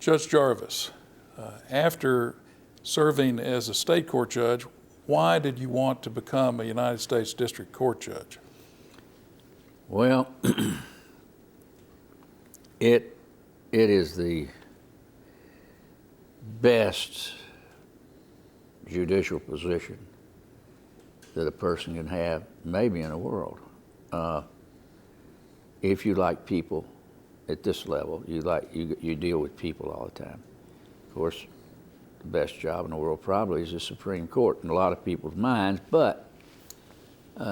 Judge Jarvis, after serving as a state court judge, why did you want to become a United States District Court judge? Well, it is the best judicial position that a person can have, maybe in the world. If you like people at this level, you deal with people all the time. Of course, the best job in the world probably is the Supreme Court in a lot of people's minds, but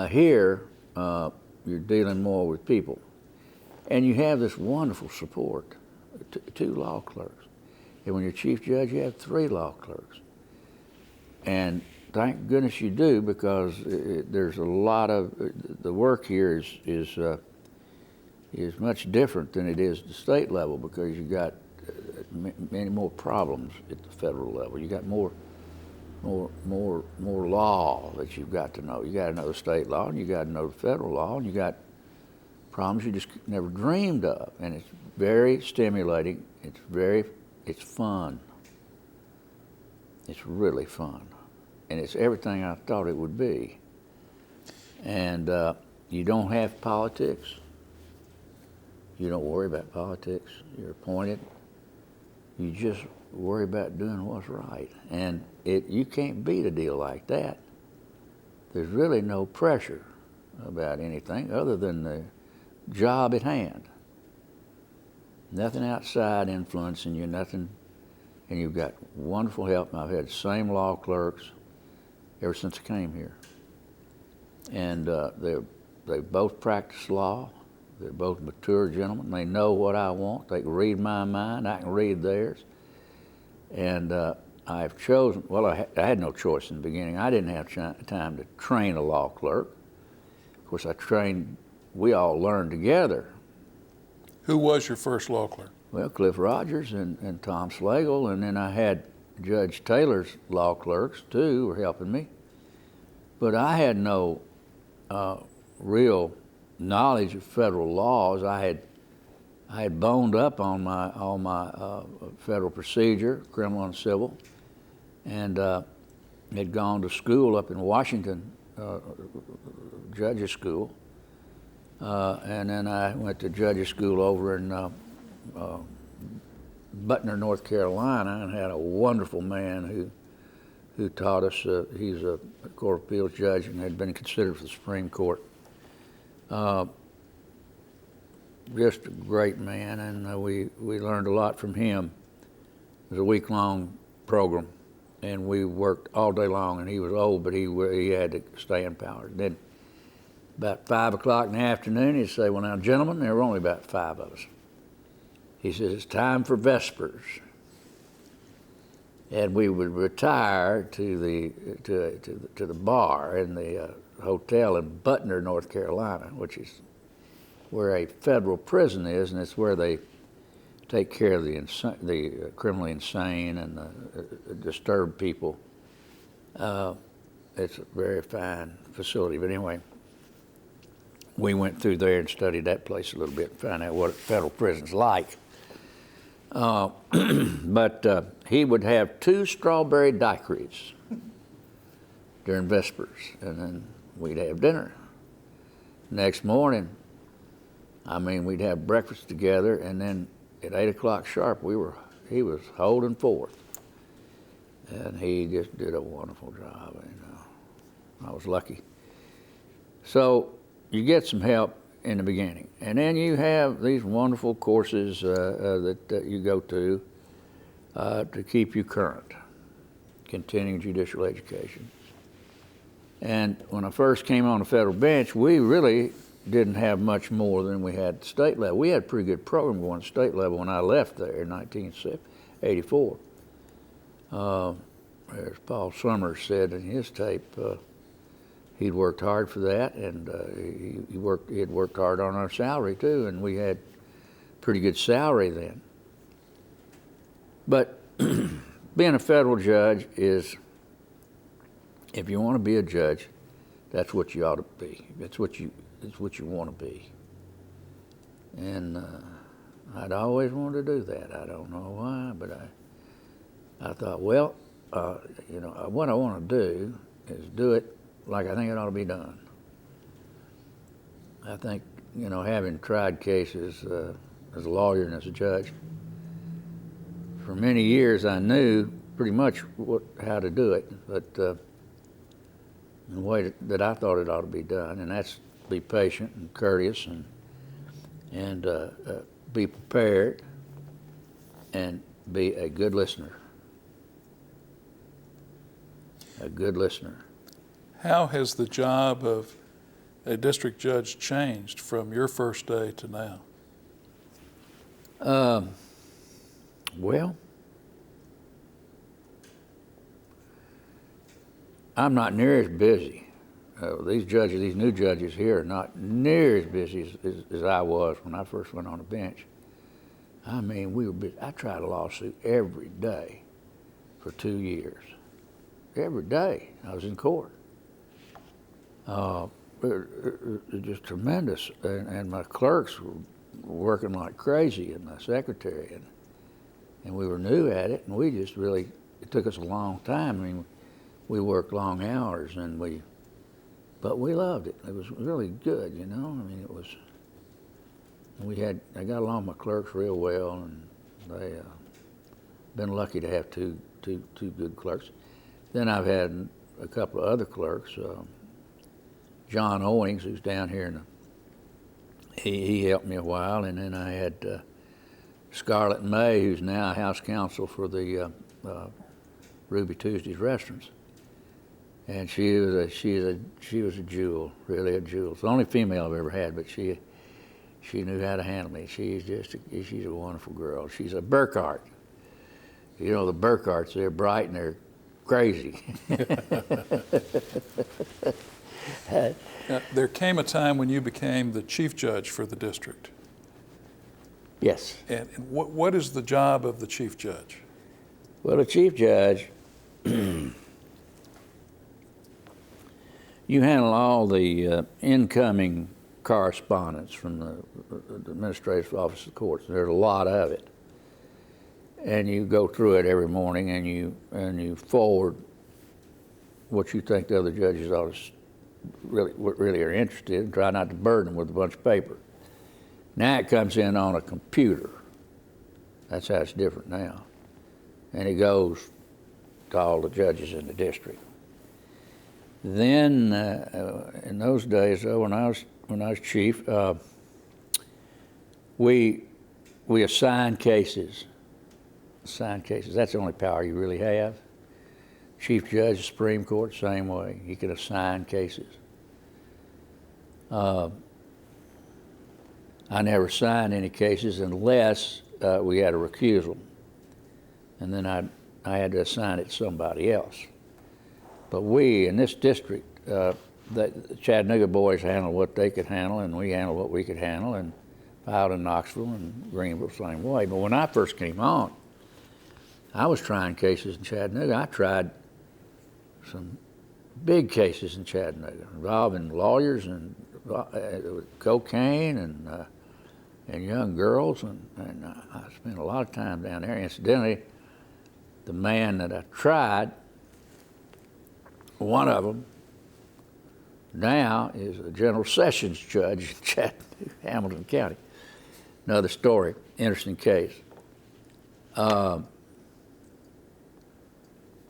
here you're dealing more with people. And you have this wonderful support, two law clerks. And when you're chief judge, you have 3 law clerks. And thank goodness you do, because there's a lot of, the work here is much different than it is at the state level, because you got many more problems at the federal level. You got more law that you've got to know. You got to know the state law, and you got to know the federal law, and you got problems you just never dreamed of. And it's very stimulating. It's fun. It's really fun. And it's everything I thought it would be. And you don't have politics. You don't worry about politics. You're appointed. You just worry about doing what's right. And you can't beat a deal like that. There's really no pressure about anything other than the job at hand. Nothing outside influencing you, nothing. And you've got wonderful help. I've had the same law clerks ever since I came here. And they both practice law. They're both mature gentlemen. They know what I want. They can read my mind. I can read theirs. And I've chosen, well, I had no choice in the beginning. I didn't have time to train a law clerk. Of course, we all learned together. Who was your first law clerk? Well, Cliff Rogers and Tom Slagle, and then I had Judge Taylor's law clerks too, were helping me. But I had no real knowledge of federal laws. I had boned up on all my federal procedure, criminal and civil, and had gone to school up in Washington, judges school, and then I went to judges school over in Butner, North Carolina, and had a wonderful man who taught us. He's a Court of Appeals judge and had been considered for the Supreme Court. Just a great man, and we learned a lot from him. It was a week-long program, and we worked all day long, and he was old, but he had the staying power. Then about 5 o'clock in the afternoon, he'd say, well, now, gentlemen, there were only about 5 of us. He says, it's time for vespers. And we would retire to the bar in the hotel in Butner, North Carolina, which is where a federal prison is, and it's where they take care of the criminally insane and the disturbed people. It's a very fine facility. But anyway, we went through there and studied that place a little bit and found out what a federal prison's like. But he would have 2 strawberry daiquiris during vespers, and then we'd have dinner. Next morning, we'd have breakfast together, and then at 8 o'clock sharp, he was holding forth. And he just did a wonderful job, I was lucky. So you get some help in the beginning. And then you have these wonderful courses that you go to keep you current, continuing judicial education. And when I first came on the federal bench, we really didn't have much more than we had at the state level. We had a pretty good program going at state level when I left there in 1984. As Paul Summers said in his tape, he'd worked hard for that, and he had worked hard on our salary too, and we had pretty good salary then. But being a federal judge is, if you want to be a judge, that's what you ought to be. It's what you want to be. And I'd always wanted to do that. I don't know why, but I thought, well, what I want to do is do it like I think it ought to be done. I think, having tried cases as a lawyer and as a judge, for many years I knew pretty much how to do it, but in the way that I thought it ought to be done, and that's be patient and courteous and be prepared and be a good listener. A good listener. How has the job of a district judge changed from your first day to now? Well, I'm not near as busy. These new judges here are not near as busy as I was when I first went on the bench. I mean, we were busy. I tried a lawsuit every day for 2 years. Every day I was in court. It just tremendous. And my clerks were working like crazy, and my secretary, and we were new at it, and we just really, it took us a long time. I mean, we worked long hours, but we loved it. It was really good, I mean, it was, I got along with my clerks real well, and they, been lucky to have two good clerks. Then I've had a couple of other clerks, John Owings, who's down here he helped me a while, and then I had Scarlett May, who's now house counsel for the Ruby Tuesdays restaurants, and she was a jewel, really a jewel. It's the only female I've ever had, but she knew how to handle me. She's a wonderful girl. She's a Burkhart. The Burkharts, they're bright and they're crazy. Now, there came a time when you became the chief judge for the district. Yes. And what is the job of the chief judge? Well, the chief judge, you handle all the incoming correspondence from the administrative office of the courts. There's a lot of it. And you go through it every morning, and you forward what you think the other judges ought to really are interested in. Try not to burden them with a bunch of paper. Now it comes in on a computer. That's how it's different now. And it goes to all the judges in the district. Then in those days, when I was chief, we assign cases. Assign cases. That's the only power you really have. Chief Judge of Supreme Court, same way. He can assign cases. I never signed any cases unless we had a recusal, and then I had to assign it to somebody else. But we, in this district, the Chattanooga boys handled what they could handle, and we handled what we could handle, and filed in Knoxville and Greenville the same way. But when I first came on, I was trying cases in Chattanooga. I tried some big cases in Chattanooga involving lawyers and cocaine and young girls, and I spent a lot of time down there. Incidentally, the man that I tried, one of them, now is a general sessions judge in Chattanooga, Hamilton County. Another story, interesting case.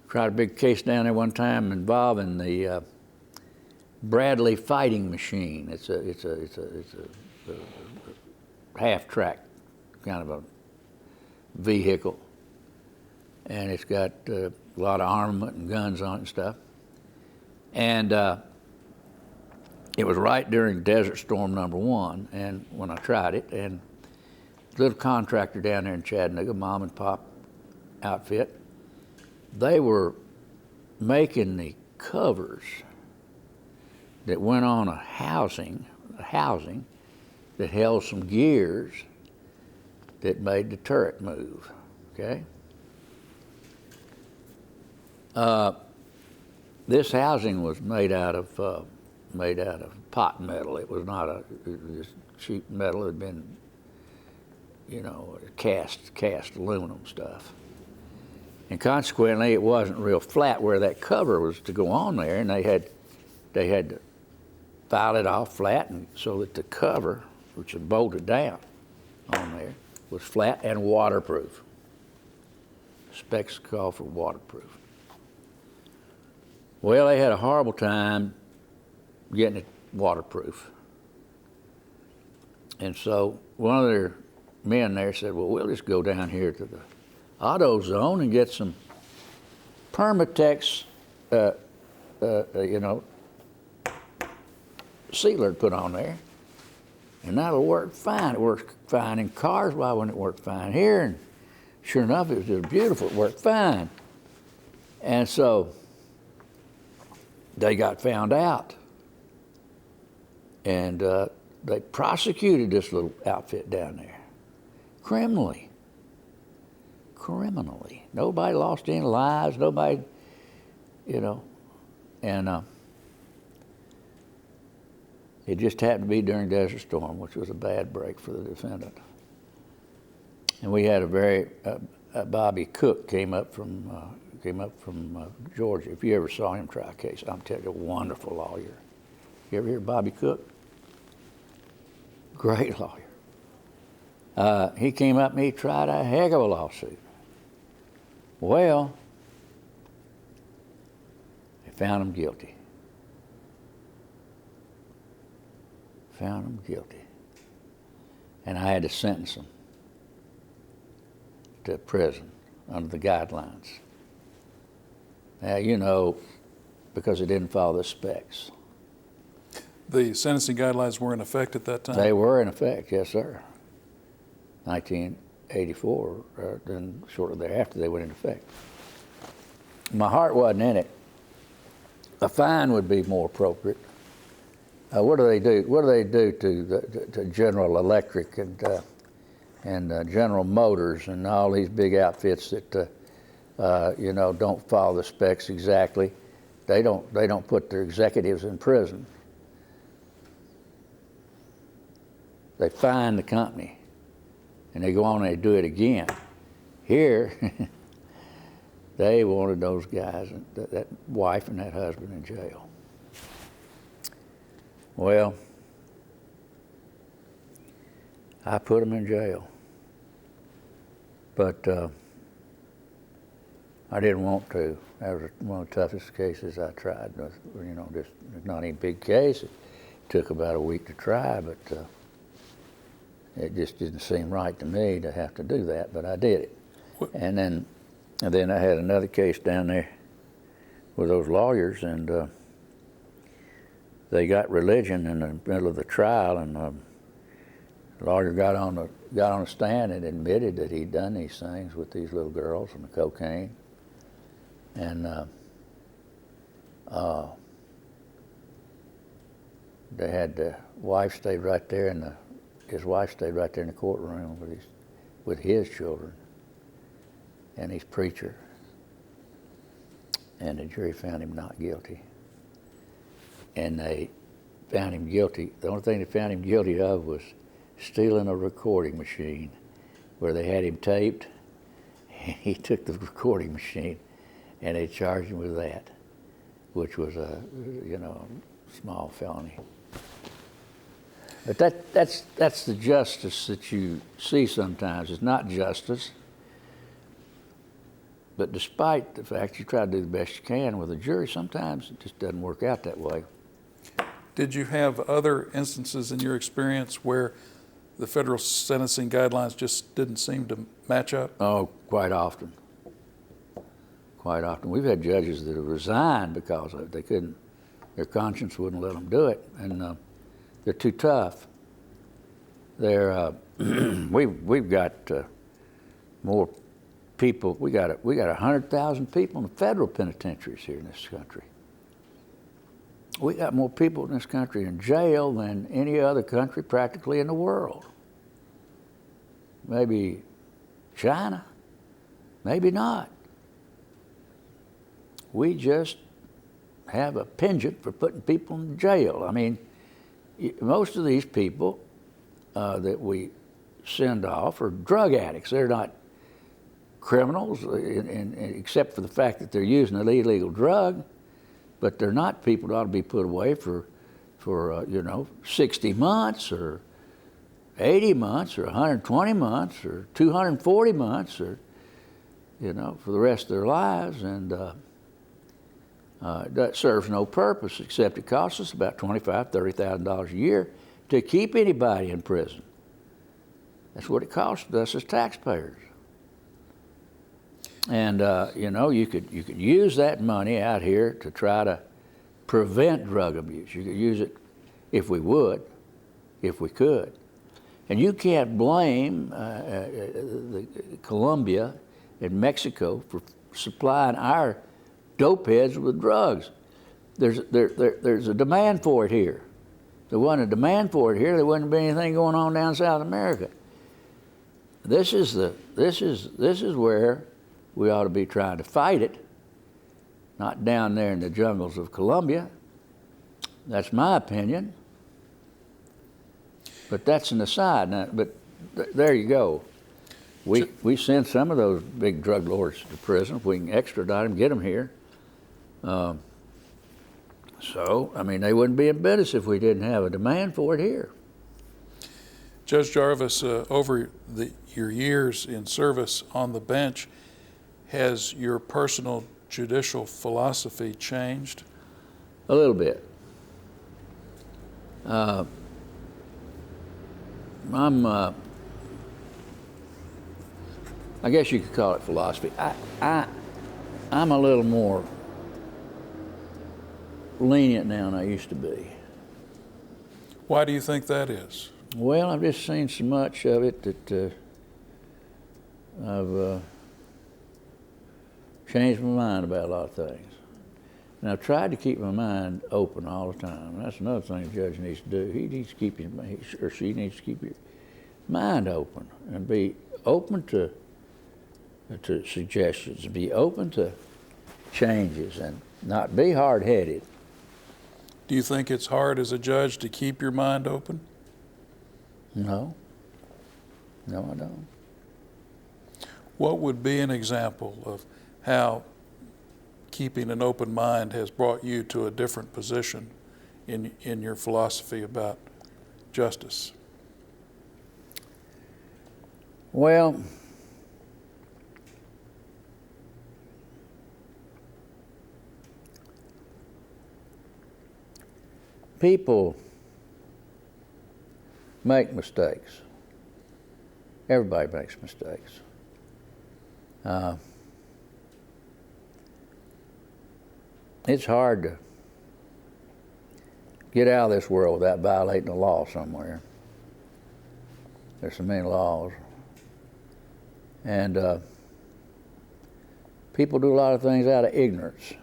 Tried a big case down there one time involving the Bradley fighting machine. It's a half-track kind of a vehicle, and it's got a lot of armament and guns on it and stuff. And it was right during Desert Storm #1, and when I tried it, and a little contractor down there in Chattanooga, mom and pop outfit, they were making the covers that went on a housing that held some gears that made the turret move, okay? This housing was made out of pot metal. It was not it was just cheap metal. It had been, cast aluminum stuff. And consequently, it wasn't real flat where that cover was to go on there, and they had to file it off flat, and so that the cover, which was bolted down on there, was flat and waterproof. Specs call for waterproof. Well, they had a horrible time getting it waterproof. And so one of their men there said, well, we'll just go down here to the AutoZone and get some Permatex, sealer put on there, and that'll work fine. It works fine in cars. Why wouldn't it work fine here? And sure enough, it was just beautiful. It worked fine. And so they got found out, and they prosecuted this little outfit down there criminally. Nobody lost any lives. Nobody, and it just happened to be during Desert Storm, which was a bad break for the defendant. And we had Bobby Cook came up from Georgia. If you ever saw him try a case, I'm telling you, a wonderful lawyer. You ever hear Bobby Cook? Great lawyer. He came up and he tried a heck of a lawsuit. Well, they found him guilty. And I had to sentence him to prison under the guidelines. Now, because they didn't follow the specs. The sentencing guidelines were in effect at that time? They were in effect, yes, sir. 1984, then shortly thereafter, they went into effect. My heart wasn't in it. A fine would be more appropriate. What do they do? What do they do to General Electric and General Motors and all these big outfits that don't follow the specs exactly? They don't put their executives in prison. They fine the company, and they go on and they do it again. Here, they wanted those guys, that wife and that husband, in jail. Well, I put them in jail, but I didn't want to. That was one of the toughest cases I tried. Just not any big case. It took about a week to try, but it just didn't seem right to me to have to do that, but I did it. And then I had another case down there with those lawyers, and they got religion in the middle of the trial, and the lawyer got on the stand and admitted that he'd done these things with these little girls and the cocaine, and they had the wife stayed right there, and his wife stayed right there in the courtroom with his children, and his preacher, and the jury found him not guilty. And they found him guilty. The only thing they found him guilty of was stealing a recording machine where they had him taped. He took the recording machine, and they charged him with that, which was a small felony. But that's the justice that you see sometimes. It's not justice. But despite the fact you try to do the best you can with a jury, sometimes it just doesn't work out that way. Did you have other instances in your experience where the federal sentencing guidelines just didn't seem to match up? Oh, quite often. Quite often. We've had judges that have resigned because they couldn't, their conscience wouldn't let them do it, and they're too tough. They're we've got more people. We got 100,000 people in the federal penitentiaries here in this country. We got more people in this country in jail than any other country practically in the world. Maybe China, maybe not. We just have a penchant for putting people in jail. I mean, most of these people that we send off are drug addicts. They're not criminals, except for the fact that they're using an illegal drug, but they're not people that ought to be put away for 60 months or 80 months or 120 months or 240 months or, for the rest of their lives. And that serves no purpose except it costs us about $25,000, $30,000 a year to keep anybody in prison. That's what it costs us as taxpayers. And you could use that money out here to try to prevent drug abuse. You could use it if we could. And you can't blame Colombia and Mexico for supplying our dope heads with drugs. There's a demand for it here. If there wasn't a demand for it here, there wouldn't be anything going on down South America. This is where we ought to be trying to fight it, not down there in the jungles of Colombia. That's my opinion. But that's an aside. Now, but there you go. We send some of those big drug lords to prison if we can extradite them, get them here. They wouldn't be in business if we didn't have a demand for it here. Judge Jarvis, over your years in service on the bench, has your personal judicial philosophy changed? A little bit. I guess you could call it philosophy. I'm a little more lenient now than I used to be. Why do you think that is? Well, I've just seen so much of it that I've changed my mind about a lot of things. And I've tried to keep my mind open all the time. That's another thing the judge needs to do. He needs to keep she needs to keep your mind open and be open to suggestions, be open to changes, and not be hard-headed. Do you think it's hard as a judge to keep your mind open? No, I don't. What would be an example of how keeping an open mind has brought you to a different position in your philosophy about justice? Well, people make mistakes. Everybody makes mistakes. It's hard to get out of this world without violating the law somewhere. There's so many laws. And people do a lot of things out of ignorance.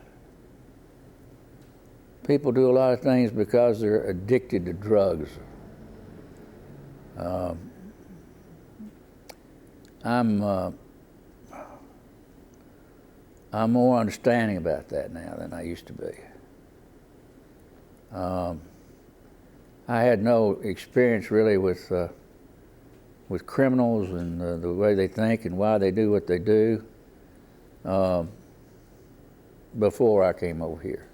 People do a lot of things because they're addicted to drugs. I'm more understanding about that now than I used to be. I had no experience really with criminals and the way they think and why they do what they do before I came over here.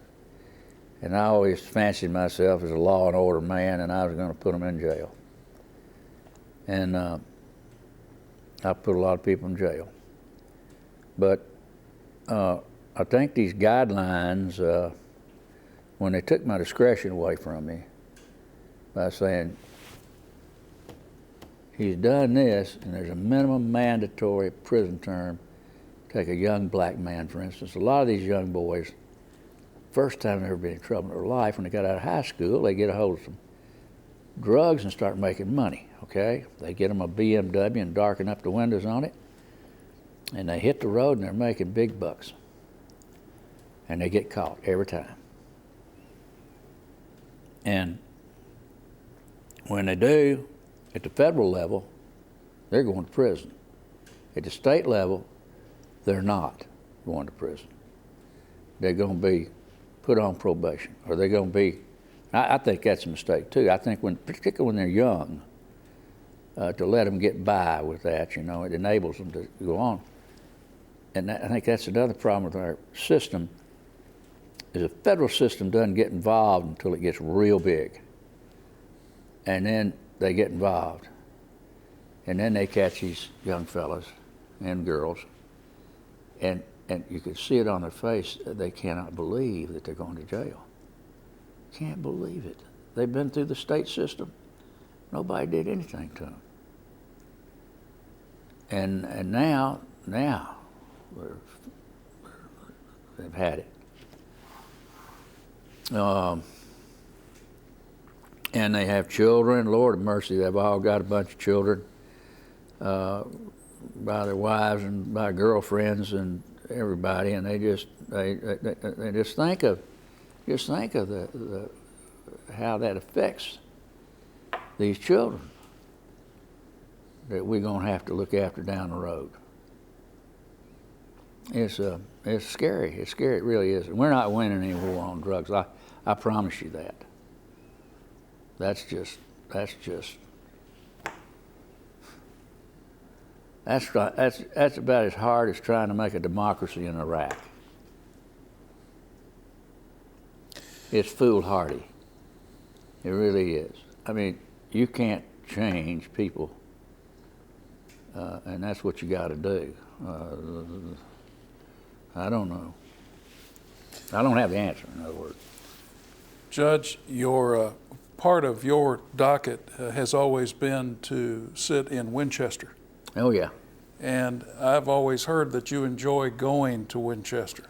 And I always fancied myself as a law and order man, and I was going to put them in jail. And I put a lot of people in jail. But I think these guidelines, when they took my discretion away from me by saying, he's done this, and there's a minimum mandatory prison term. Take a young black man, for instance. A lot of these young boys, first time they've ever been in trouble in their life, when they got out of high school, they get a hold of some drugs and start making money, okay? They get them a BMW and darken up the windows on it, and they hit the road and they're making big bucks. And they get caught every time. And when they do, at the federal level, they're going to prison. At the state level, they're not going to prison. They're going to be put on probation, or they're going to be, I think that's a mistake too. I think particularly when they're young, to let them get by with that. You know, it enables them to go on. And I think that's another problem with our system, is the federal system doesn't get involved until it gets real big. And then they get involved. And then they catch these young fellas and girls, and you can see it on their face. They cannot believe that they're going to jail. Can't believe it. They've been through the state system. Nobody did anything to them. And now they've had it. And they have children. Lord of mercy, they've all got a bunch of children by their wives and by girlfriends and everybody, and they just think of the how that affects these children that we're gonna have to look after down the road. It's scary. It's scary. It really is. And we're not winning any war on drugs. I promise you that. That's about as hard as trying to make a democracy in Iraq. It's foolhardy. It really is. I mean, you can't change people, and that's what you got to do. I don't know. I don't have the answer, in other words. Judge, your part of your docket has always been to sit in Winchester. Oh, yeah. And I've always heard that you enjoy going to Winchester.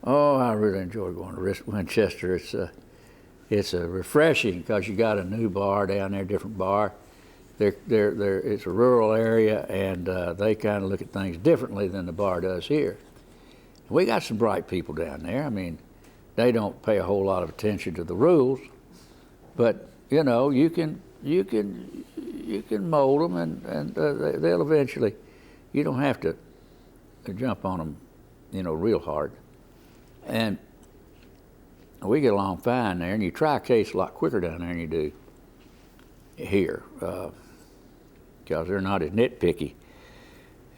Oh, I really enjoy going to Winchester. It's a refreshing, because you got a new bar down there, different bar. It's a rural area, and they kind of look at things differently than the bar does here. We got some bright people down there. I mean, they don't pay a whole lot of attention to the rules, but you know, you can mold them, and they'll eventually. You don't have to jump on them, you know, real hard. And we get along fine there, and you try a case a lot quicker down there than you do here, because they're not as nitpicky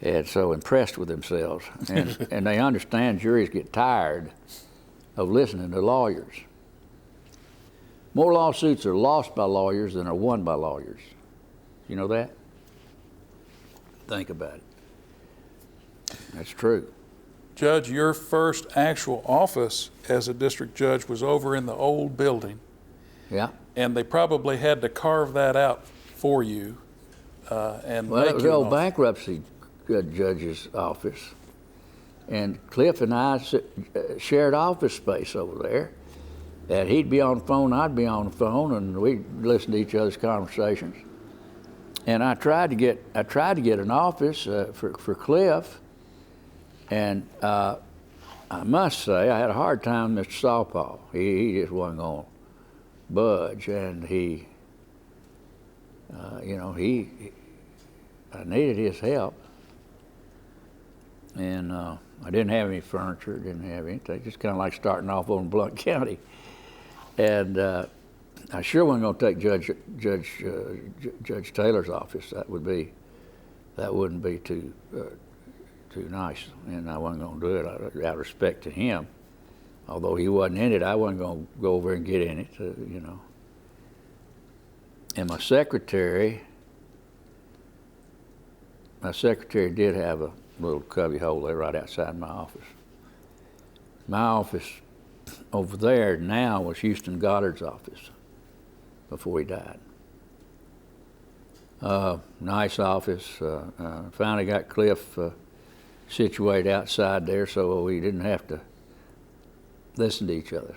and so impressed with themselves. And they understand juries get tired of listening to lawyers. More lawsuits are lost by lawyers than are won by lawyers. You know that? Think about it. That's true. Judge, your first actual office as a district judge was over in the old building. Yeah. And they probably had to carve that out for you and well, make it was you the an old office. bankruptcy judge's office. And Cliff and I shared office space over there. And he'd be on the phone, I'd be on the phone, and we'd listen to each other's conversations. And I tried to get an office for Cliff, and I must say I had a hard time with Mr. Sawpaw. He just wasn't going to budge, and he I needed his help, and I didn't have any furniture, didn't have anything, just kind of like starting off over in Blount County. And I sure wasn't going to take Judge Taylor's office. That wouldn't be too nice, and I wasn't going to do it out of respect to him. Although he wasn't in it, I wasn't going to go over and get in it, you know. And my secretary did have a little cubby hole there right outside my office. My office over there now was Houston Goddard's office before he died. Nice office. Finally got Cliff situated outside there so we didn't have to listen to each other.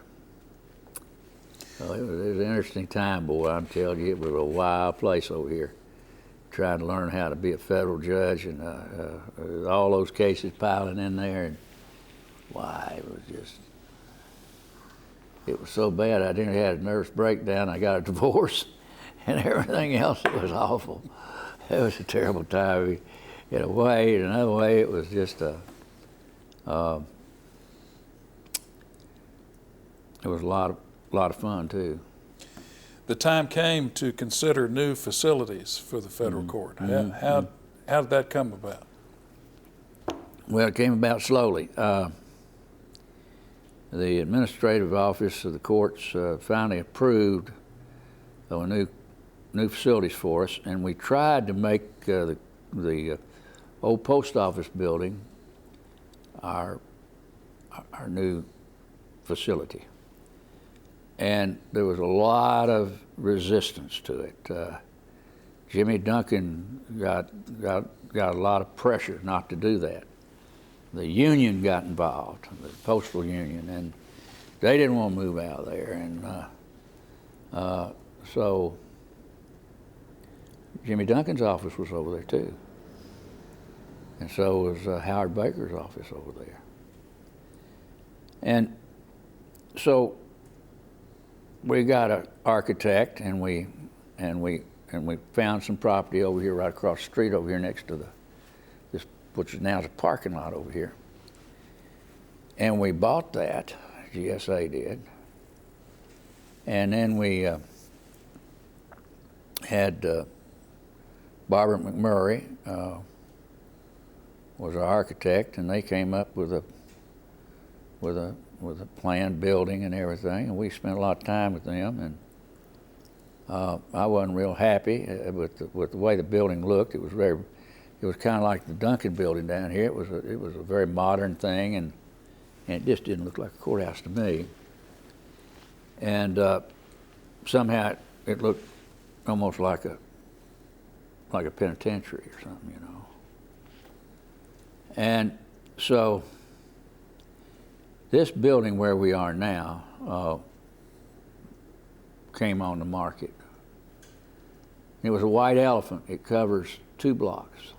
So it was an interesting time, boy. I'm telling you, it was a wild place over here, trying to learn how to be a federal judge, and all those cases piling in there, and why, it was so bad I didn't have a nervous breakdown. I got a divorce, and everything else was awful. It was a terrible time. In a way, in another way, it was just it was a lot of fun too. the time came to consider new facilities for the federal court. How did that come about? Well, it came about slowly. The administrative office of the courts finally approved new facilities for us, and we tried to make the old post office building our new facility. And there was a lot of resistance to it. Jimmy Duncan got a lot of pressure not to do that. The union got involved, the postal union, and they didn't want to move out of there. And so Jimmy Duncan's office was over there too. And so was Howard Baker's office over there. And so we got an architect, and we found some property over here right across the street over here next to this, which is now a parking lot over here. And we bought that, GSA did. And then we had Barbara McMurray was our architect, and they came up with a planned building and everything, and we spent a lot of time with them. And I wasn't real happy with the way the building looked. It was kind of like the Duncan building down here. It was a very modern thing, and it just didn't look like a courthouse to me. And somehow it looked almost like a penitentiary or something, you know. And so this building where we are now came on the market. It was a white elephant. It covers 2 blocks,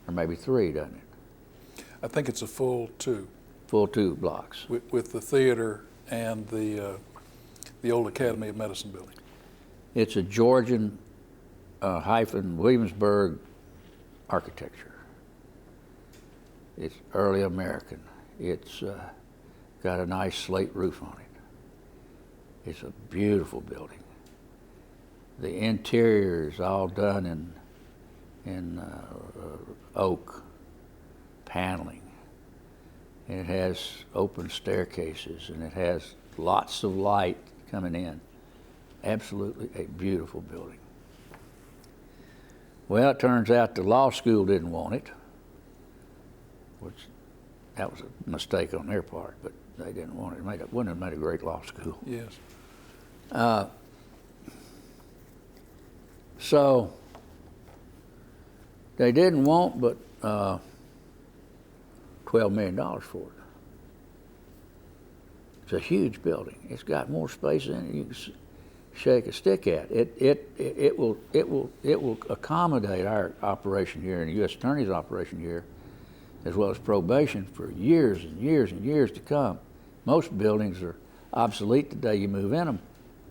or maybe 3, doesn't it? I think it's a full 2. Full 2 blocks. With the theater and the old Academy of Medicine building. It's a Georgian hyphen Williamsburg architecture. It's early American. It's got a nice slate roof on it. It's a beautiful building. The interior is all done in oak paneling. It has open staircases, and it has lots of light coming in. Absolutely a beautiful building. Well, it turns out the law school didn't want it, which that was a mistake on their part, but they didn't want it. Wouldn't have made a great law school. Yes. So they didn't want but $12 million for it. It's a huge building. It's got more space in it you can shake a stick at. It will accommodate our operation here and the U.S. Attorney's operation here, as well as probation, for years and years and years to come. Most buildings are obsolete the day you move in them.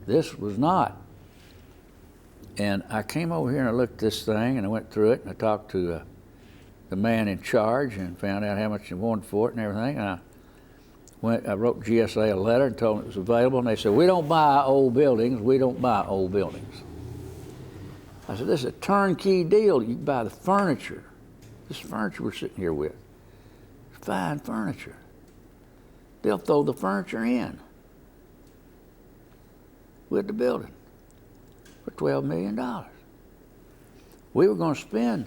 This was not. And I came over here and I looked at this thing, and I went through it, and I talked to the man in charge and found out how much they wanted for it and everything. And I wrote GSA a letter and told them it was available, and they said, "We don't buy old buildings. We don't buy old buildings." I said, "This is a turnkey deal. You can buy the furniture. This furniture we're sitting here with. It's fine furniture. They'll throw the furniture in with the building for $12 million. We were going to spend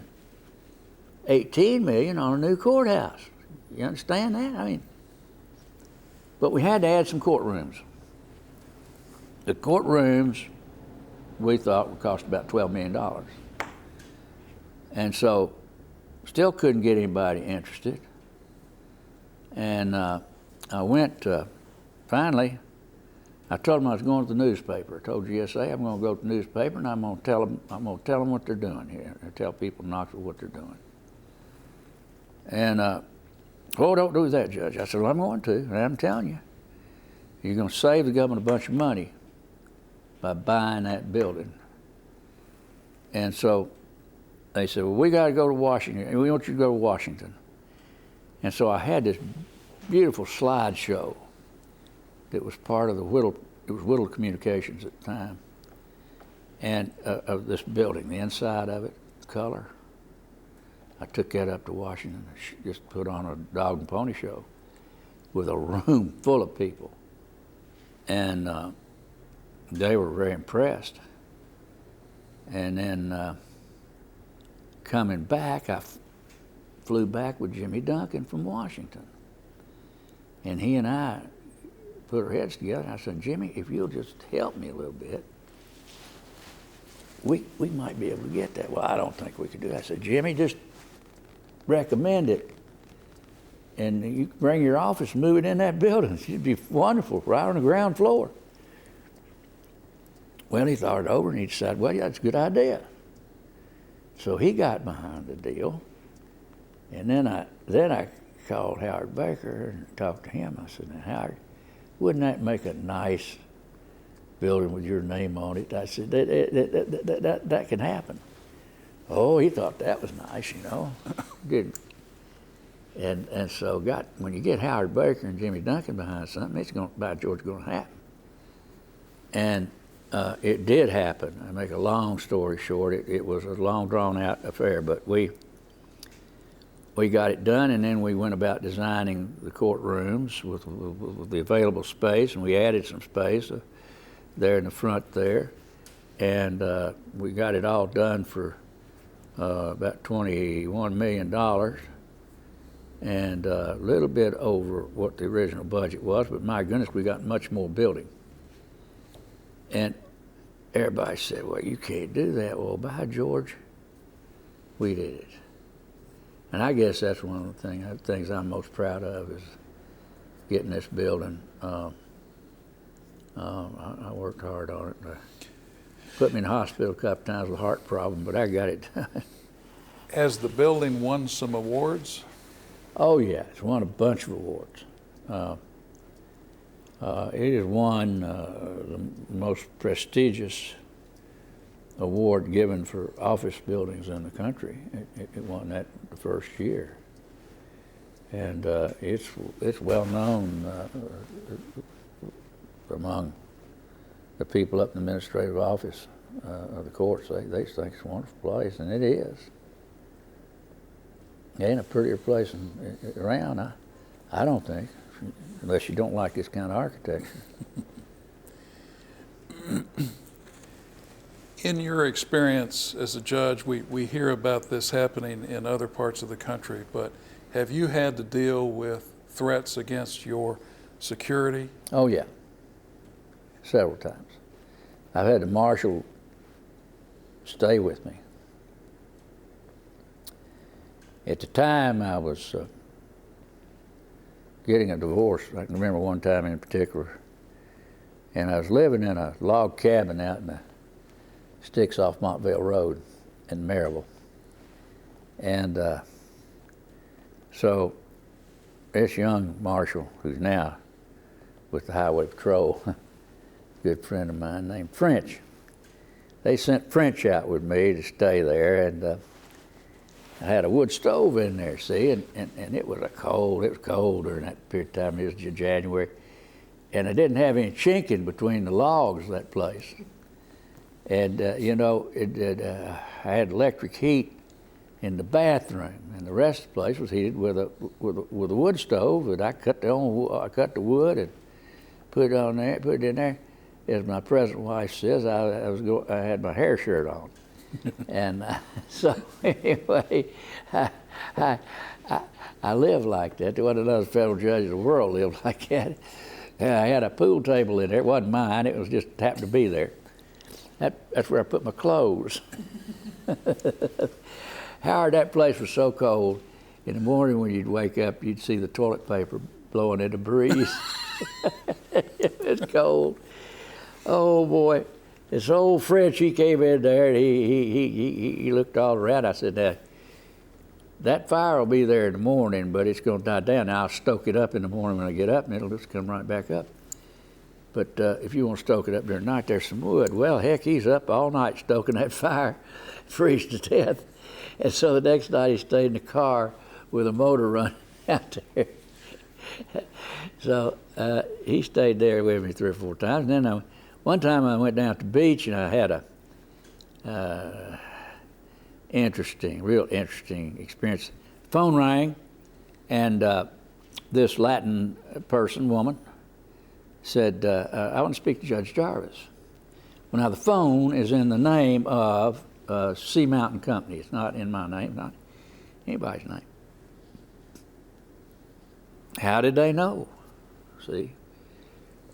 $18 million on a new courthouse. You understand that? I mean, but we had to add some courtrooms. The courtrooms we thought would cost about $12 million. And so still couldn't get anybody interested. And I went, finally, I told them I was going to the newspaper. I told GSA I'm going to go to the newspaper, and I'm going to tell them what they're doing here. I tell people in Knoxville what they're doing. And, "Oh, don't do that, Judge." I said, "Well, I'm going to, and I'm telling you. You're going to save the government a bunch of money by buying that building." And so they said, "Well, we got to go to Washington, and we want you to go to Washington." And so I had this beautiful slideshow that was part of the Whittle Communications at the time. and of this building, the inside of it, color. I took that up to Washington, just put on a dog and pony show with a room full of people. And they were very impressed. And then coming back, I flew back with Jimmy Duncan from Washington. And he and I put our heads together, and I said, Jimmy, if you'll just help me a little bit, we might be able to get that. Well, I don't think we could do that. I said, Jimmy, just recommend it. And you bring your office and move it in that building. It'd be wonderful, right on the ground floor. Well, he thought it over and he decided, well, yeah, that's a good idea. So he got behind the deal. And then I called Howard Baker and talked to him. I said, now, Howard, wouldn't that make a nice building with your name on it? I said, that can happen. Oh, he thought that was nice, you know. Good. And so when you get Howard Baker and Jimmy Duncan behind something, it's by George going to happen. And it did happen. I make a long story short. It was a long, drawn-out affair, but we got it done, and then we went about designing the courtrooms with the available space, and we added some space there in the front there, and we got it all done for about $21 million, and a little bit over what the original budget was, but my goodness, we got much more building. And everybody said, well, you can't do that. Well, by George, we did it. And I guess that's one of the things I'm most proud of is getting this building. I worked hard on it. Put me in the hospital a couple times with a heart problem, but I got it done. Has the building won some awards? Oh, yeah, it's won a bunch of awards. It has won the most prestigious award given for office buildings in the country. It won that the first year. And it's well known among the people up in the administrative office of the courts. They think it's a wonderful place, and it is. It ain't a prettier place around, I don't think, unless you don't like this kind of architecture. In your experience as a judge, we hear about this happening in other parts of the country, but have you had to deal with threats against your security? Oh, yeah, several times. I've had the marshal stay with me. At the time, I was getting a divorce. I can remember one time in particular, and I was living in a log cabin out in the sticks off Montvale Road in Maryville. And so this young marshal, who's now with the Highway Patrol, a good friend of mine named French, they sent French out with me to stay there, and I had a wood stove in there, see, and it was cold during that period of time. It was January, and I didn't have any chinking between the logs of that place. And you know, I had electric heat in the bathroom, and the rest of the place was heated with a wood stove. And I cut the wood and put it in there. As my present wife says, I had my hair shirt on. And so anyway, I lived like that. There wasn't another federal judge in the world lived like that. I had a pool table in there. It wasn't mine. It was just happened to be there. That's where I put my clothes. Howard, that place was so cold. In the morning when you'd wake up, you'd see the toilet paper blowing in the breeze. It was cold. Oh boy. This old French, he came in there and he looked all around. I said, now, that fire will be there in the morning, but it's going to die down. Now, I'll stoke it up in the morning when I get up, and it'll just come right back up. But if you want to stoke it up during the night, there's some wood. Well, heck, he's up all night stoking that fire, freeze to death. And so the next night he stayed in the car with a motor running out there. So he stayed there with me 3 or 4 times. And then one time I went down to the beach, and I had real interesting experience. Phone rang, and this Latin woman, said, I want to speak to Judge Jarvis. Well, now the phone is in the name of Sea Mountain Company. It's not in my name, not anybody's name. How did they know? See?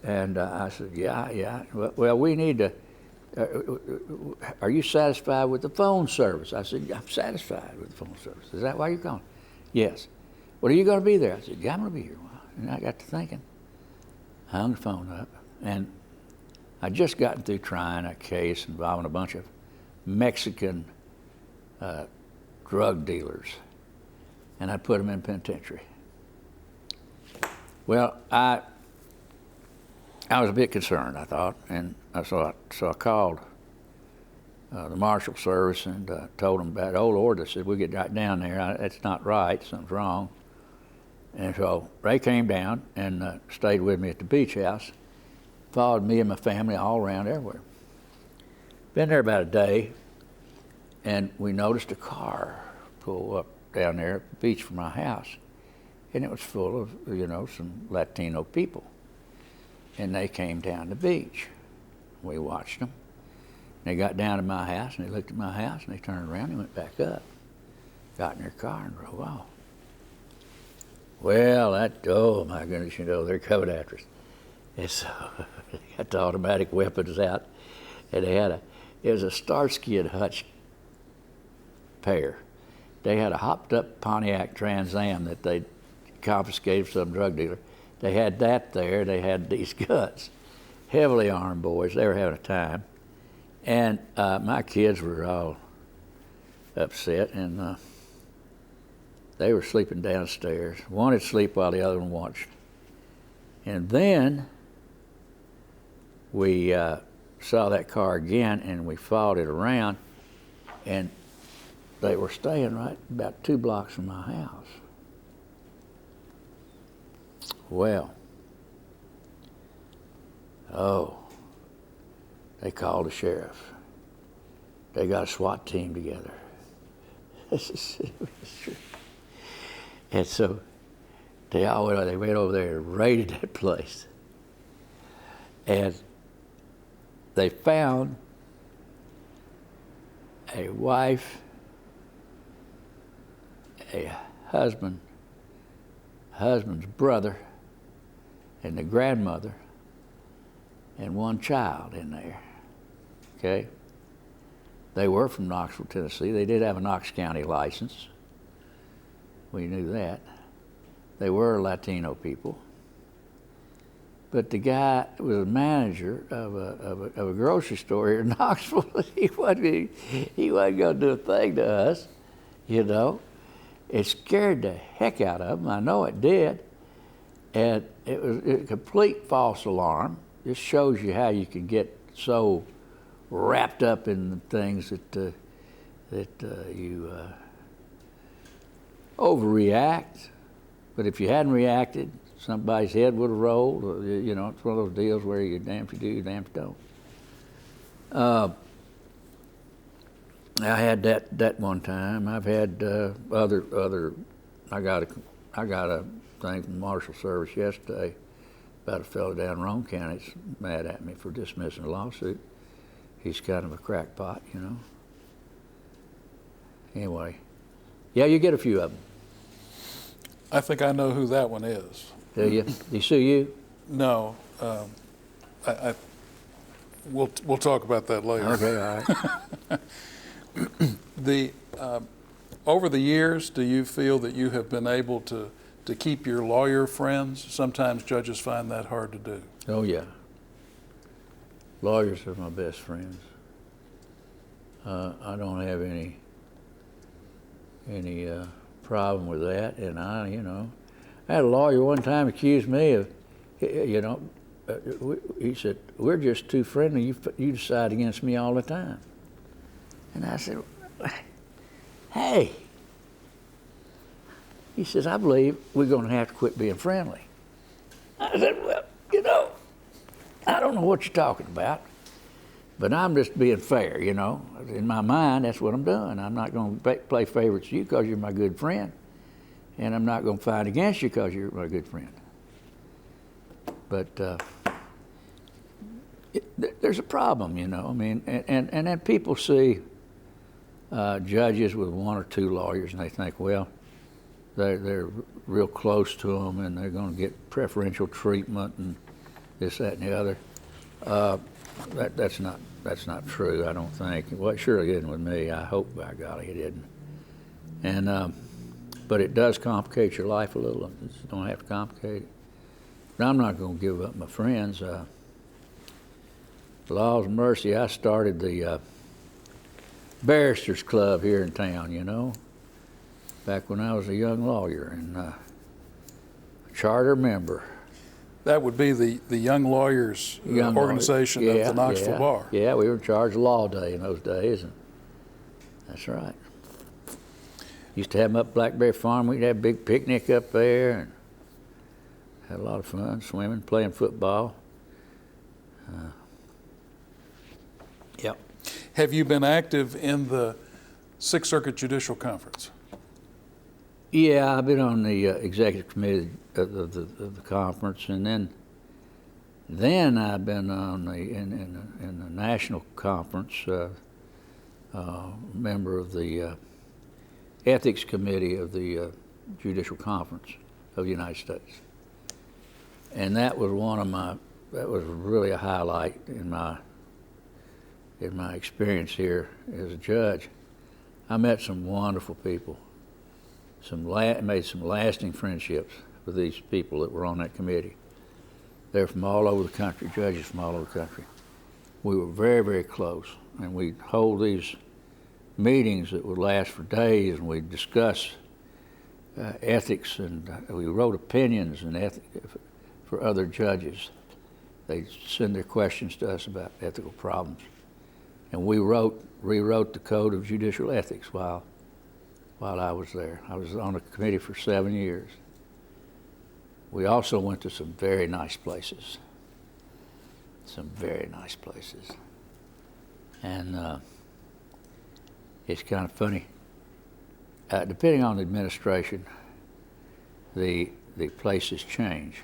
And I said, yeah. Well, we need to, are you satisfied with the phone service? I said, I'm satisfied with the phone service. Is that why you're calling? Yes. Well, are you going to be there? I said, yeah, I'm going to be here a while. And I got to thinking. I hung the phone up, and I'd just gotten through trying a case involving a bunch of Mexican drug dealers, and I put them in penitentiary. Well, I was a bit concerned, I thought, and so I called the Marshal Service and told them about it. Oh, Lord, I said, we'll get right down there. That's not right. Something's wrong. And so they came down and stayed with me at the beach house, followed me and my family all around everywhere. Been there about a day, and we noticed a car pull up down there at the beach from my house, and it was full of, some Latino people. And they came down the beach. We watched them. They got down to my house, and they looked at my house, and they turned around and went back up, got in their car and drove off. Well, oh my goodness, they're coming after us. And so they got the automatic weapons out, and it was a Starsky and Hutch pair. They had a hopped up Pontiac Trans Am that they confiscated from some drug dealer. They had that there, they had these guns. Heavily armed boys, they were having a time. And my kids were all upset, and they were sleeping downstairs. One would sleep while the other one watched. And then we saw that car again, and we followed it around, and they were staying right about 2 blocks from my house. Well, they called the sheriff. They got a SWAT team together. And so they went over there and raided that place. And they found a wife, a husband's brother, and the grandmother, and one child in there, okay? They were from Knoxville, Tennessee. They did have a Knox County license. We knew that. They were Latino people. But the guy was a manager of a grocery store here in Knoxville. He wasn't going to do a thing to us, It scared the heck out of them. I know it did. And it was a complete false alarm. This shows you how you can get so wrapped up in things that you overreact. But if you hadn't reacted, somebody's head would have rolled. It's one of those deals where you're damned if you do, you're damned if you don't. I had that one time. I've had other. I got a thing from the Marshal Service yesterday about a fellow down in Rome County that's mad at me for dismissing a lawsuit. He's kind of a crackpot, Anyway, yeah, you get a few of them. I think I know who that one is. Do you? Did he sue you? No. We'll talk about that later. Okay, all right. Over the years, do you feel that you have been able to keep your lawyer friends? Sometimes judges find that hard to do. Oh, yeah. Lawyers are my best friends. I don't have any problem with that. And I had a lawyer one time accused me of, he said, we're just too friendly. You decide against me all the time. And I said, hey. He says, I believe we're going to have to quit being friendly. I said, well, I don't know what you're talking about. But I'm just being fair, you know. In my mind, that's what I'm doing. I'm not going to play favorites to you because you're my good friend. And I'm not going to fight against you because you're my good friend. But there's a problem, you know. I mean, and then people see judges with one or two lawyers, and they think, well, they're real close to them, and they're going to get preferential treatment and this, that, and the other. That's not true, I don't think. Well, it surely isn't with me. I hope, by golly, it isn't. And but it does complicate your life a little. You don't have to complicate it. But I'm not going to give up my friends. Laws of mercy, I started the Barristers Club here in town, you know, back when I was a young lawyer and a charter member. That would be the Young Lawyers organization of the Knoxville Bar. Yeah, we were in charge of Law Day in those days, and that's right. Used to have them up Blackberry Farm. We'd have a big picnic up there and had a lot of fun, swimming, playing football. Yep. Have you been active in the Sixth Circuit Judicial Conference? Yeah, I've been on the executive committee of the conference, and then I've been on in the national conference, member of the ethics committee of the Judicial Conference of the United States, and that was that was really a highlight in my experience here as a judge. I met some wonderful people. Made some lasting friendships with these people that were on that committee. They're from all over the country, judges from all over the country. We were very, very close, and we'd hold these meetings that would last for days, and we'd discuss ethics, and we wrote opinions and for other judges. They'd send their questions to us about ethical problems, and we rewrote the Code of Judicial Ethics while I was there. I was on the committee for 7 years. We also went to some very nice places. And it's kind of funny. Depending on the administration, the places change.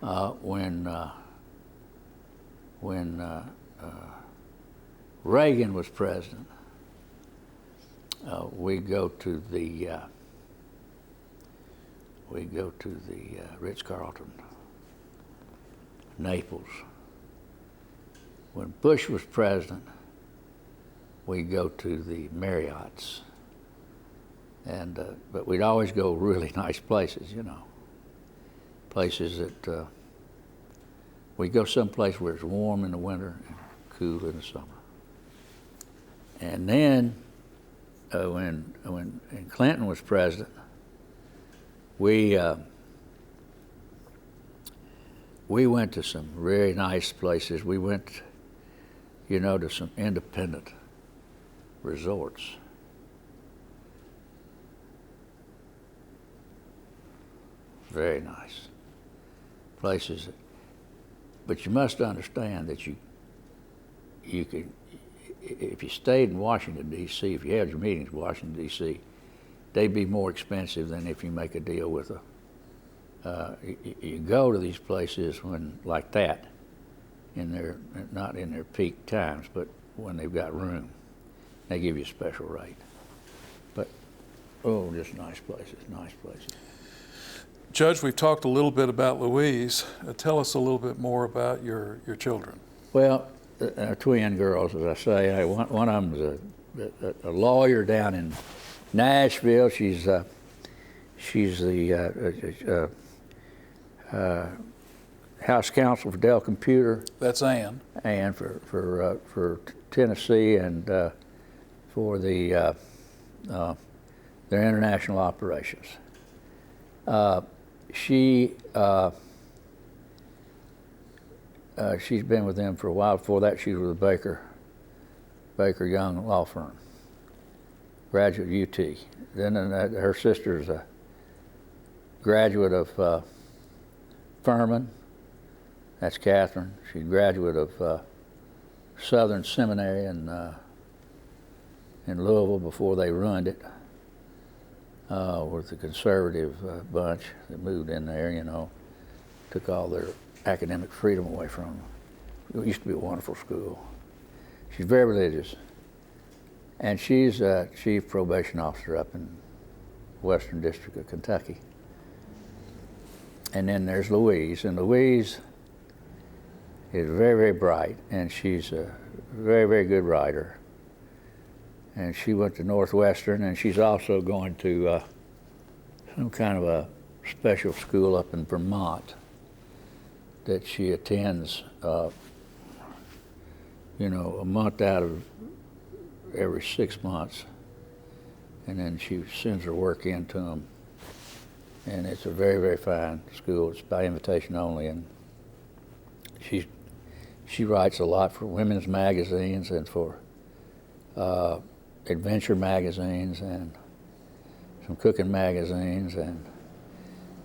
When Reagan was president, we go to the Ritz-Carlton, Naples. When Bush was president, we go to the Marriotts, and but we'd always go really nice places, you know, places that we go someplace where it's warm in the winter and cool in the summer. And then when Clinton was president, we went to some very nice places. We went, you know, to some independent resorts. Very nice places. But you must understand that you could, if you stayed in Washington, D.C., if you had your meetings in Washington, D.C., they'd be more expensive than if you make a deal with you go to these places when, like that, not in their peak times, but when they've got room. They give you a special rate. But, just nice places. Judge, we've talked a little bit about Louise. Tell us a little bit more about your children. Well, twin girls, as I say. One of them is a lawyer down in Nashville. She's the House Counsel for Dell Computer. That's Ann. Ann for Tennessee and for their international operations. She's been with them for a while. Before that, she was with Baker Young Law Firm, graduate of UT. Then her sister's a graduate of Furman. That's Catherine. She's a graduate of Southern Seminary in Louisville before they ruined it with the conservative bunch that moved in there, you know, took all their academic freedom away from them. It used to be a wonderful school. She's very religious. And she's a chief probation officer up in Western District of Kentucky. And then there's Louise, and Louise is very, very bright, and she's a very, very good writer. And she went to Northwestern, and she's also going to some kind of a special school up in Vermont that she attends, you know, a month out of every 6 months. And then she sends her work in to them. And it's a very, very fine school. It's by invitation only. And she writes a lot for women's magazines and for adventure magazines and some cooking magazines, and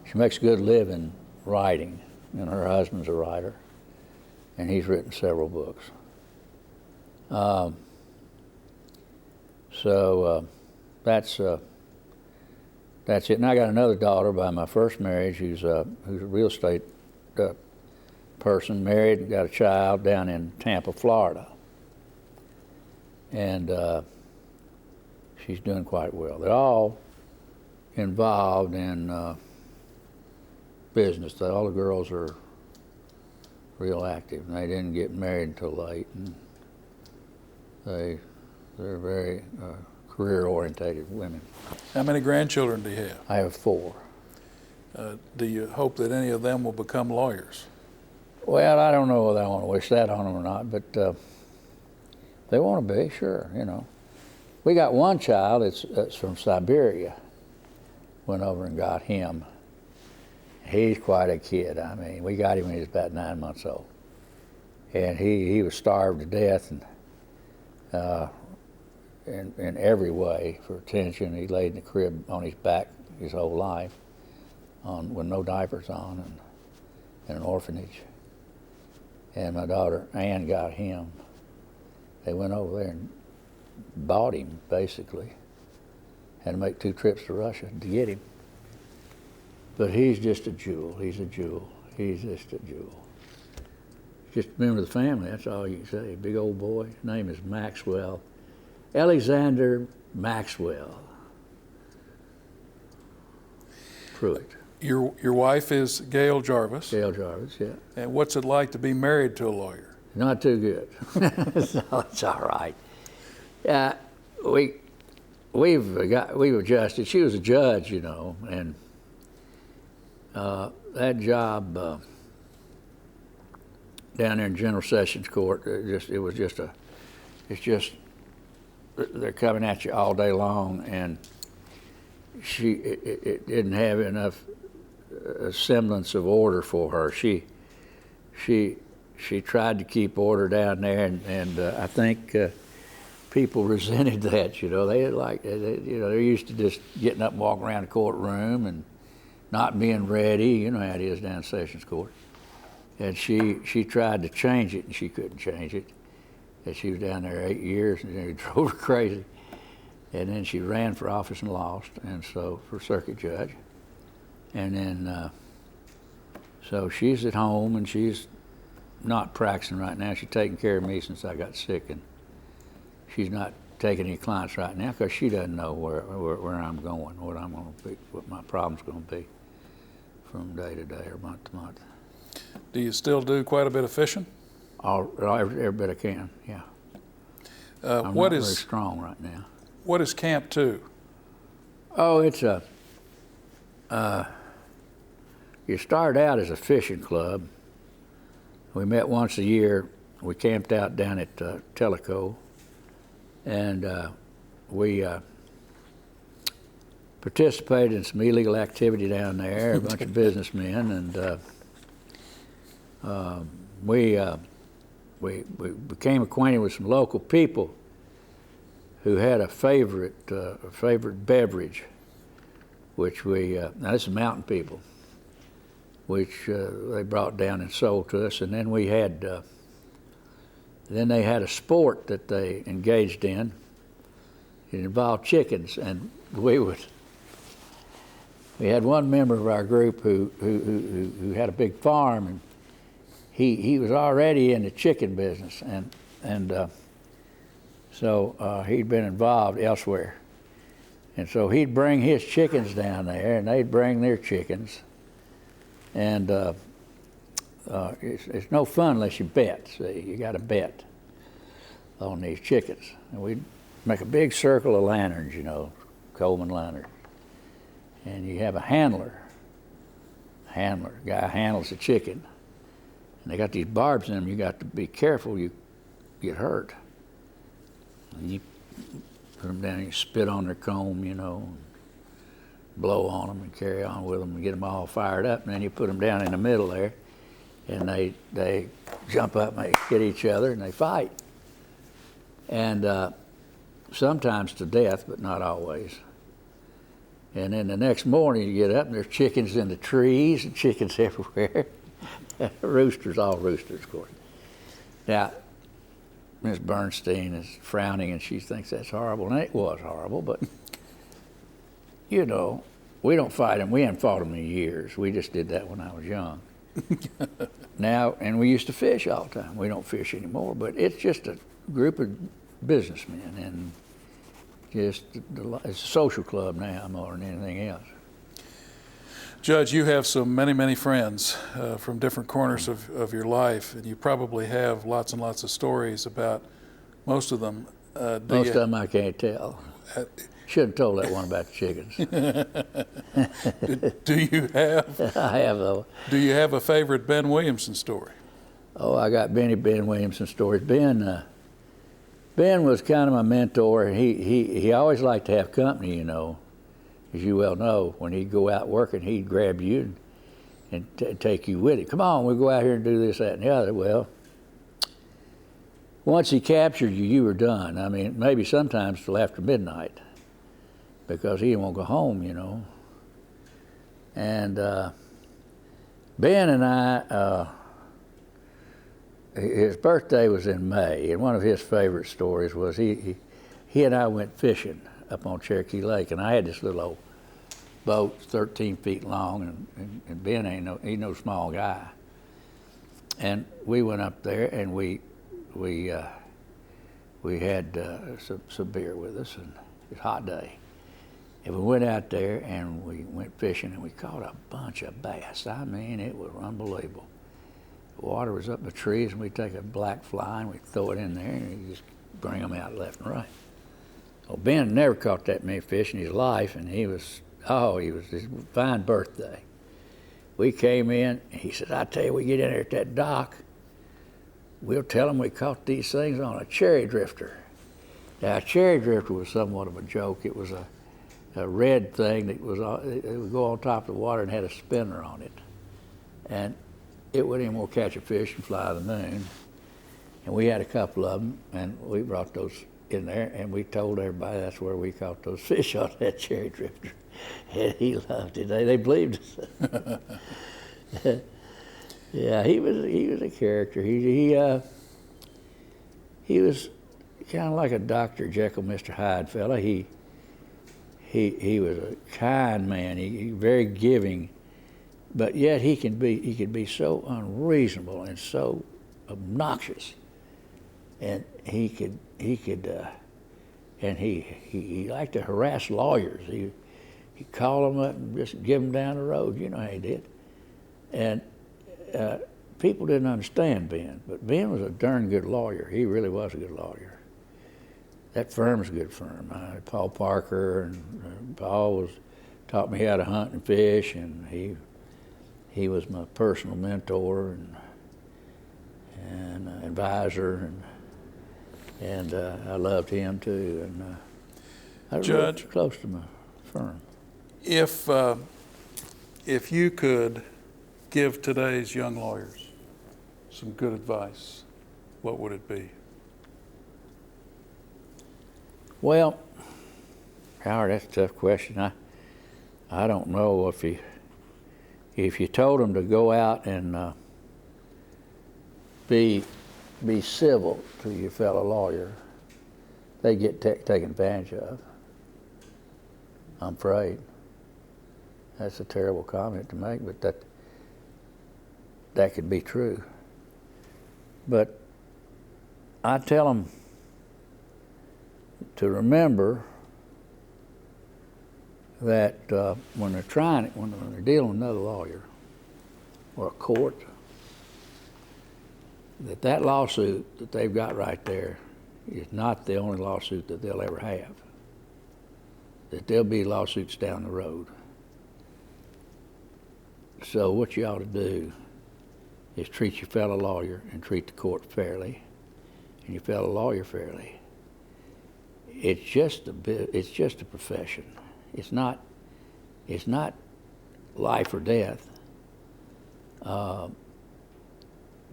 she makes a good living writing, and her husband's a writer, and he's written several books. So that's it. And I got another daughter by my first marriage who's a real estate person, married and got a child down in Tampa, Florida. And she's doing quite well. They're all involved in business. All the girls are real active, and they didn't get married until late. And they're very career-orientated women. How many grandchildren do you have? I have 4. Do you hope that any of them will become lawyers? Well, I don't know whether I want to wish that on them or not, but they want to be, sure, you know. We got one child that's from Siberia. Went over and got him. He's quite a kid. I mean, we got him when he was about 9 months old. And he was starved to death, and in every way for attention. He laid in the crib on his back his whole life with no diapers on, and in an orphanage. And my daughter Ann got him. They went over there and bought him, basically. Had to make 2 trips to Russia to get him. But he's just a jewel. He's a jewel. He's just a jewel. Just a member of the family, that's all you can say. Big old boy. His name is Maxwell. Alexander Maxwell Pruitt. Your wife is Gail Jarvis. Gail Jarvis, yeah. And what's it like to be married to a lawyer? Not too good. So it's all right. We've adjusted. She was a judge, you know, and that job down there in General Sessions Court, they're coming at you all day long, and it didn't have enough semblance of order for her. She tried to keep order down there, and I think people resented that. You know, they're used to just getting up and walking around the courtroom and not being ready. You know how it is down in Sessions Court. And she tried to change it, and she couldn't change it. And she was down there 8 years, and it drove her crazy. And then she ran for office and lost, and so for circuit judge. And then, so she's at home, and she's not practicing right now. She's taking care of me since I got sick, and she's not taking any clients right now because she doesn't know where I'm going, what I'm going to be, what my problem's going to be from day to day or month to month. Do you still do quite a bit of fishing? Every bit I can, yeah. I'm not very strong right now. What is Camp 2? Oh, it's you start out as a fishing club. We met once a year. We camped out down at Tellico, and we participated in some illegal activity down there, a bunch of businessmen, and we became acquainted with some local people who had a favorite beverage, which now this is mountain people, which they brought down and sold to us. And then we had Then they had a sport that they engaged in. It involved chickens, and we had one member of our group who had a big farm, and he was already in the chicken business, and so he'd been involved elsewhere. And so he'd bring his chickens down there, and they'd bring their chickens. And it's no fun unless you bet. See, you got to bet on these chickens. And we'd make a big circle of lanterns, you know, Coleman lanterns. And you have a handler. Guy handles the chicken. And they got these barbs in them. You got to be careful. You get hurt. And you put them down and you spit on their comb, you know, and blow on them and carry on with them and get them all fired up. And then you put them down in the middle there, and they jump up and they hit each other and they fight. And sometimes to death, but not always. And then the next morning you get up and there's chickens in the trees and chickens everywhere. Roosters, all roosters, of course. Now, Miss Bernstein is frowning and she thinks that's horrible, and it was horrible, but you know, we don't fight them. We haven't fought them in years. We just did that when I was young. Now, and we used to fish all the time. We don't fish anymore, but it's just a group of businessmen, and just it's a social club now more than anything else. Judge, you have so many friends from different corners of your life, and you probably have lots and lots of stories about most of them. Most of them I can't tell. Shouldn't have told that one about the chickens. Do you have? I have, though. Do you have a favorite Ben Williamson story? Oh, I got many Ben Williamson stories. Ben was kind of my mentor. He always liked to have company, you know. As you well know, when he'd go out working, he'd grab you and take you with him. Come on, we'll go out here and do this, that, and the other. Well, once he captured you, you were done. I mean, maybe sometimes till after midnight, because he didn't want to go home, you know. And Ben and I, his birthday was in May, and one of his favorite stories was he and I went fishing up on Cherokee Lake, and I had this little old boat, 13 feet long, and Ben ain't no small guy. And we went up there, and we had some beer with us, and it was a hot day. And we went out there, and we went fishing, and we caught a bunch of bass. I mean, it was unbelievable. The water was up in the trees, and we'd take a black fly, and we'd throw it in there, and we'd just bring them out left and right. Well, Ben never caught that many fish in his life, and he was his fine birthday. We came in, and he said, I tell you, we get in there at that dock, we'll tell them we caught these things on a cherry drifter. Now, a cherry drifter was somewhat of a joke. It was a red thing that it would go on top of the water and had a spinner on it. And it wouldn't even catch a fish and fly to the moon. And we had a couple of them, and we brought those in there, and we told everybody that's where we caught those fish on that cherry drifter. And he loved it. They believed us. Yeah, he was a character. He was kind of like a Dr. Jekyll, Mr. Hyde fella. He was a kind man. He very giving, but yet he could be so unreasonable and so obnoxious. And he liked to harass lawyers. He'd call them up and just give them down the road. You know how he did. And people didn't understand Ben, but Ben was a darn good lawyer. He really was a good lawyer. That firm's a good firm. Paul Parker, and Paul taught me how to hunt and fish, and he was my personal mentor and advisor, and I loved him too. And I was Judge, really close to my firm. If you could give today's young lawyers some good advice, what would it be? Well, Howard, that's a tough question. I don't know if you told them to go out and be be civil to your fellow lawyer, they get taken advantage of. I'm afraid. That's a terrible comment to make, but that could be true. But I tell them to remember that when they're dealing with another lawyer or a court, that lawsuit that they've got right there is not the only lawsuit that they'll ever have. That there'll be lawsuits down the road. So what you ought to do is treat your fellow lawyer and treat the court fairly, and your fellow lawyer fairly. It's just a profession. It's not life or death.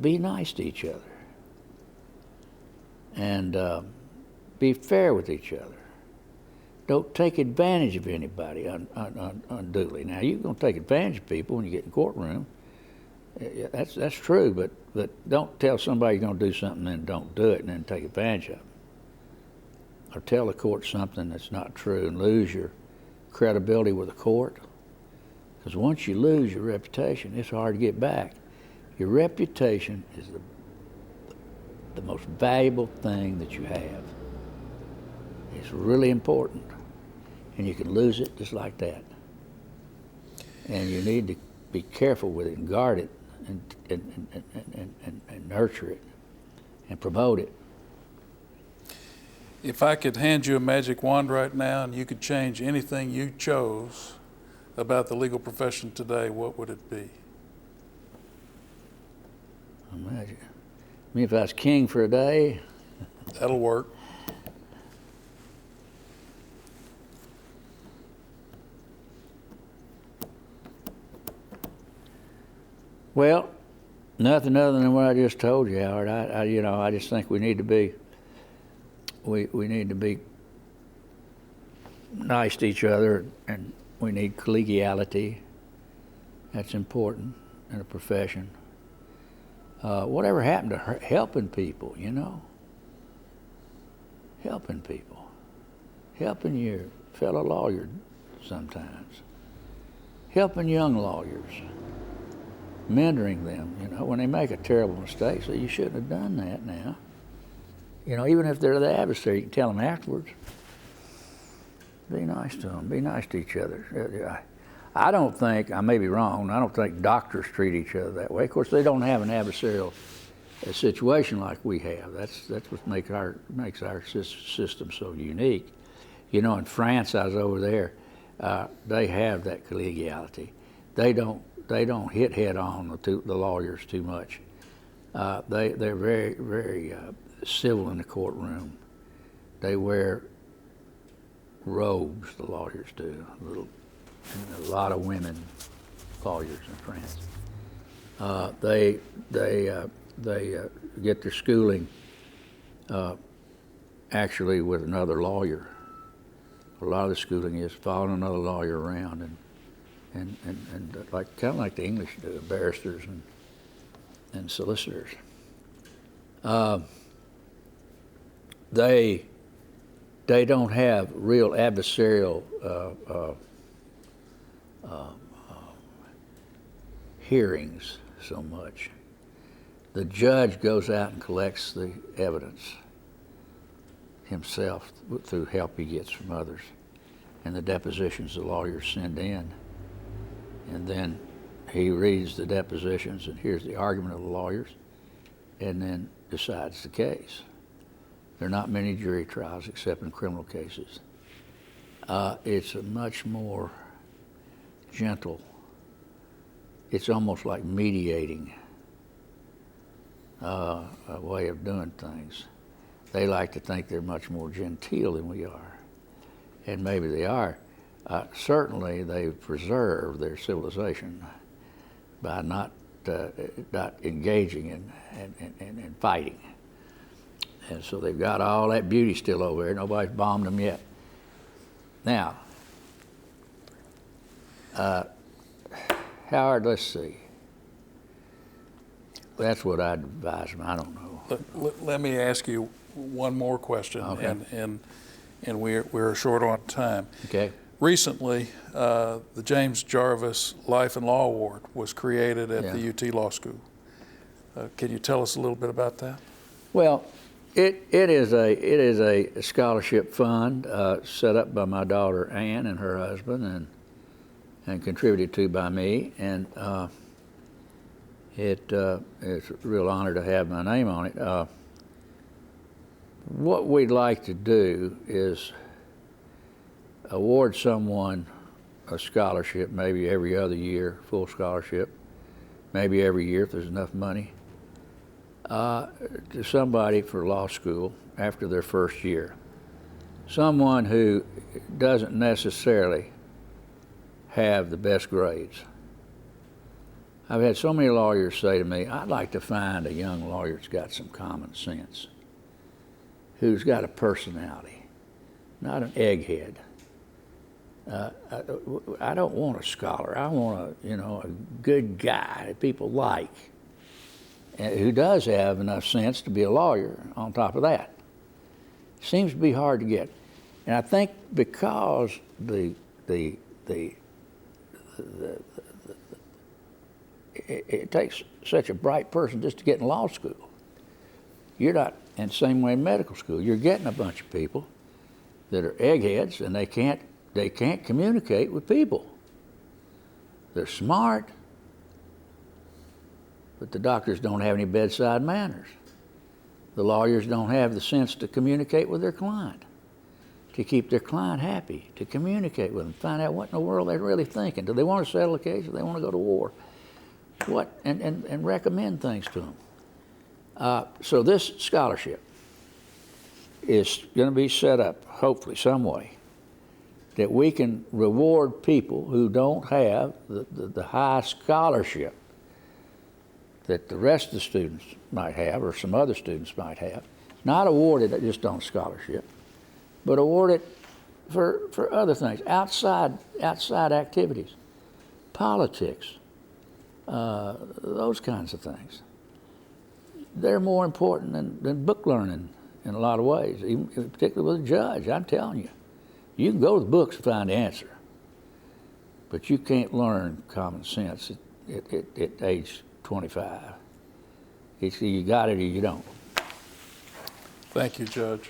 Be nice to each other, and be fair with each other. Don't take advantage of anybody unduly. Now, you're going to take advantage of people when you get in the courtroom. That's true, but don't tell somebody you're going to do something and then don't do it and then take advantage of them. Or tell the court something that's not true and lose your credibility with the court. Because once you lose your reputation, it's hard to get back. Your reputation is the most valuable thing that you have. It's really important. And you can lose it just like that. And you need to be careful with it and guard it and nurture it and promote it. If I could hand you a magic wand right now and you could change anything you chose about the legal profession today, what would it be? Imagine. I mean, if I was king for a day. That'll work. Well, nothing other than what I just told you, Howard. I just think we need to be nice to each other, and we need collegiality. That's important in a profession. Whatever happened to helping people, Helping people. Helping your fellow lawyer sometimes. Helping young lawyers. Mentoring them, when they make a terrible mistake, so you shouldn't have done that now. Even if they're the adversary, you can tell them afterwards. Be nice to them. Be nice to each other. I don't think, I may be wrong, I don't think doctors treat each other that way. Of course, they don't have an adversarial situation like we have. That's what makes our system so unique. In France, I was over there, they have that collegiality. They don't hit head on the lawyers too much. They're very, very civil in the courtroom. They wear robes, the lawyers do. A lot of women lawyers in France. They get their schooling actually with another lawyer. A lot of the schooling is following another lawyer around and kind of like the English do, barristers and solicitors. They don't have real adversarial hearings so much. The judge goes out and collects the evidence himself through help he gets from others, and the depositions the lawyers send in. And then he reads the depositions and hears the argument of the lawyers and then decides the case. There are not many jury trials except in criminal cases. It's a much more gentle, it's almost like mediating a way of doing things. They like to think they're much more genteel than we are, and maybe they are. Certainly, they've preserved their civilization by not engaging in fighting. And so they've got all that beauty still over there. Nobody's bombed them yet. Now, Howard, let's see. That's what I'd advise them. I don't know. Let me ask you one more question, Okay. and we're short on time. Okay. Recently, the James Jarvis Life and Law Award was created at the UT Law School. Can you tell us a little bit about that? Well, it is a scholarship fund set up by my daughter Ann and her husband, and contributed to by me, and it's a real honor to have my name on it. What we'd like to do is award someone a scholarship, maybe every other year, full scholarship, maybe every year if there's enough money, to somebody for law school after their first year. Someone who doesn't necessarily have the best grades. I've had so many lawyers say to me, I'd like to find a young lawyer that's got some common sense, who's got a personality, not an egghead. I don't want a scholar. I want a good guy that people like, and who does have enough sense to be a lawyer on top of that. Seems to be hard to get. And I think because it takes such a bright person just to get in law school. You're not, in the same way in medical school, you're getting a bunch of people that are eggheads, and they can't communicate with people. They're smart, but the doctors don't have any bedside manners. The lawyers don't have the sense to communicate with their client, to keep their client happy, to communicate with them, find out what in the world they're really thinking. Do they want to settle a case, or do they want to go to war? And recommend things to them. So this scholarship is going to be set up, hopefully, some way, that we can reward people who don't have the high scholarship that the rest of the students might have, or some other students might have. Not awarded just on scholarship, but awarded for other things, outside activities, politics, those kinds of things. They're more important than book learning in a lot of ways, even particularly with a judge. I'm telling you, you can go to the books to find the answer, but you can't learn common sense at age 25. It's either you got it or you don't. Thank you, Judge.